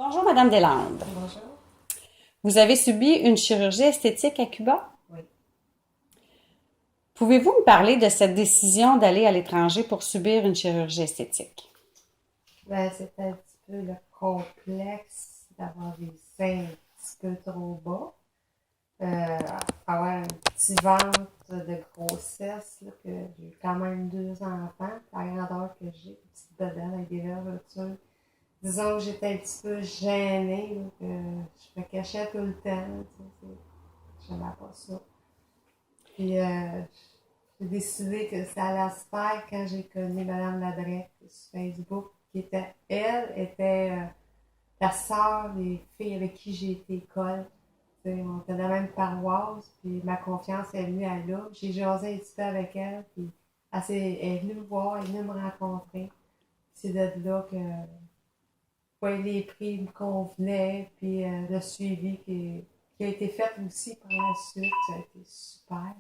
Bonjour, Madame Deslandes. Bonjour. Vous avez subi une chirurgie esthétique à Cuba? Oui. Pouvez-vous me parler de cette décision d'aller à l'étranger pour subir une chirurgie esthétique? Ben, c'était un petit peu le complexe d'avoir des seins un petit peu trop bas. Avoir un petit ventre de grossesse, là, que j'ai eu quand même 2 enfants, la grandeur que j'ai, une petite bedaine avec des vergetures. Disons que j'étais un petit peu gênée, là, que je me cachais tout le temps. Je n'aimais pas ça. Puis j'ai décidé que ça allait se faire quand j'ai connu Madame Ladrette sur Facebook, qui était, elle, était la sœur des filles avec qui j'ai été école. T'sais, on était dans la même paroisse, puis ma confiance est venue à là. J'ai jasé un petit peu avec elle, puis elle est venue me voir, elle est venue me rencontrer. C'est de là que ouais, les prix me convenaient, puis le suivi qui a été fait aussi par la suite, ça a été super.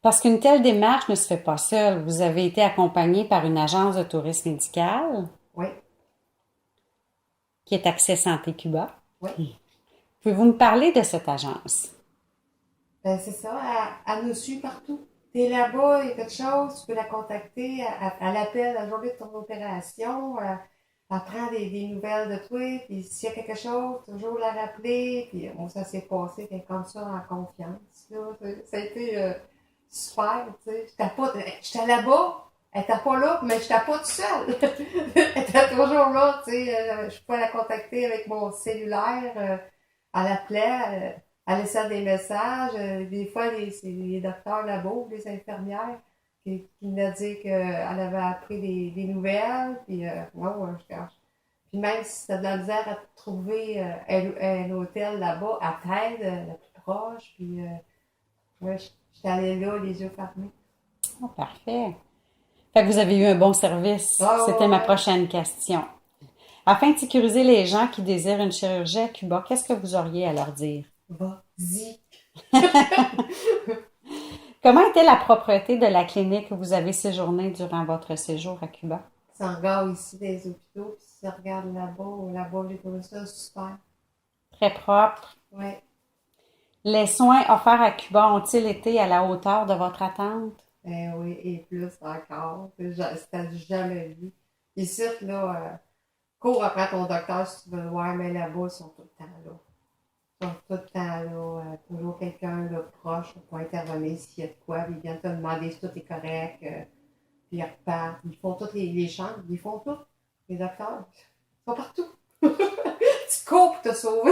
Parce qu'une telle démarche ne se fait pas seule. Vous avez été accompagné par une agence de tourisme médical Oui, qui est Accès Santé Cuba. oui. Pouvez-vous me parler de cette agence? Ben, c'est ça, elle nous suit partout. T'es là-bas, il y a quelque chose, tu peux la contacter, elle appelle la journée de ton opération, elle prend des nouvelles de toi, puis s'il y a quelque chose, toujours la rappeler, puis bon, ça s'est passé, t'es comme ça en confiance, là. Ça a été super, tu sais. J'étais là-bas, elle était pas là, mais j'étais pas toute seule. Elle était toujours là, tu sais, je pouvais la contacter avec mon cellulaire, elle appelait, elle laissait des messages. Des fois, c'est les docteurs là-bas, les infirmières, qui venaient dire qu'elle avait appris des nouvelles. Puis, ouais, je cache. Puis même si t'as de la misère à te trouver un hôtel là-bas, à t'aide, la plus proche. Puis, ouais, j'étais allée là, les yeux fermés. Oh, parfait. Fait que vous avez eu un bon service. Ah, C'était ma ouais, prochaine question. Afin de sécuriser les gens qui désirent une chirurgie à Cuba, qu'est-ce que vous auriez à leur dire? vas-y. Comment était la propreté de la clinique où vous avez séjourné durant votre séjour à Cuba? Ça regarde ici des hôpitaux, puis si tu regardes là-bas, j'ai trouvé ça super. Très propre. Ouais. Les soins offerts à Cuba ont-ils été à la hauteur de votre attente? Ben oui, et plus encore. C'était jamais vu. Ici, là, cours après ton docteur si tu veux le voir, mais là-bas, ils sont tout le temps là. Ils sont tout le temps là. Toujours quelqu'un là, proche pour intervenir s'il y a de quoi. Puis ils viennent te demander si tout est correct. Puis ils repartent. Ils font toutes les chambres. Ils font tout. Les docteurs. Ils sont partout. Tu cours pour te sauver.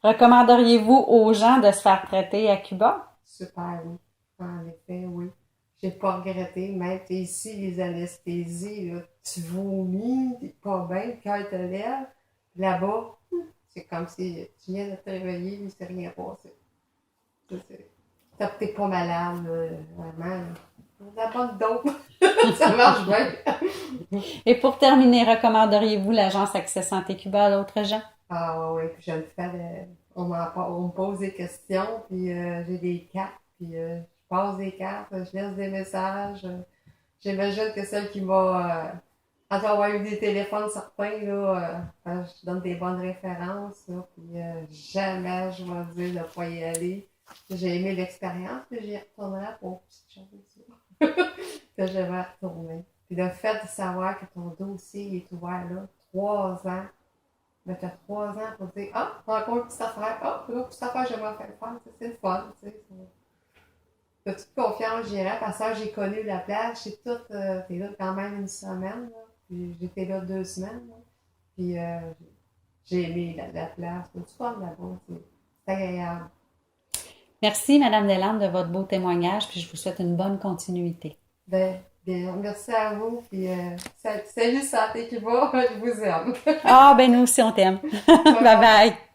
Recommanderiez-vous aux gens de se faire traiter à Cuba? Super, oui. En effet, oui. J'ai pas regretté. Même ici, les anesthésies, là, tu vomis, t'es pas bien, le cœur te lève. Là-bas, c'est comme si tu viens de te réveiller, il s'est rien passé. T'es pas malade, là, vraiment. Là. La bonne dope. Ça marche bien. Et pour terminer, recommanderiez-vous l'agence Accès Santé Cuba à d'autres gens? Ah ouais, puis je le fais. On me pose des questions, puis j'ai des cartes, puis je passe des cartes, je laisse des messages. J'imagine que celle qui m'a à avoir eu des téléphones certains, là, je donne des bonnes références, là, puis jamais je vais dire de ne pas y aller. J'ai aimé l'expérience, puis j'y retournerai pour petite chose que je vais retourner. Puis le fait de savoir que ton dossier est ouvert là, 3 ans, mais t'as 3 ans pour dire ah, encore une petite affaire, ah, une petite affaire, j'aimerais faire, c'est le fun, tu sais. T'as toute confiance, j'irais, parce que j'ai connu la plage, j'ai tout, t'es là quand même une semaine, là, puis j'étais là 2 semaines, là, puis j'ai aimé la plage, c'est du fun là-bas, c'est agréable. Merci, Madame Deslandes, de votre beau témoignage, puis je vous souhaite une bonne continuité. Bien, merci à vous, puis salut Santé qui va, je vous aime. Ah, ben nous aussi, on t'aime. Bye Bye bye. bye.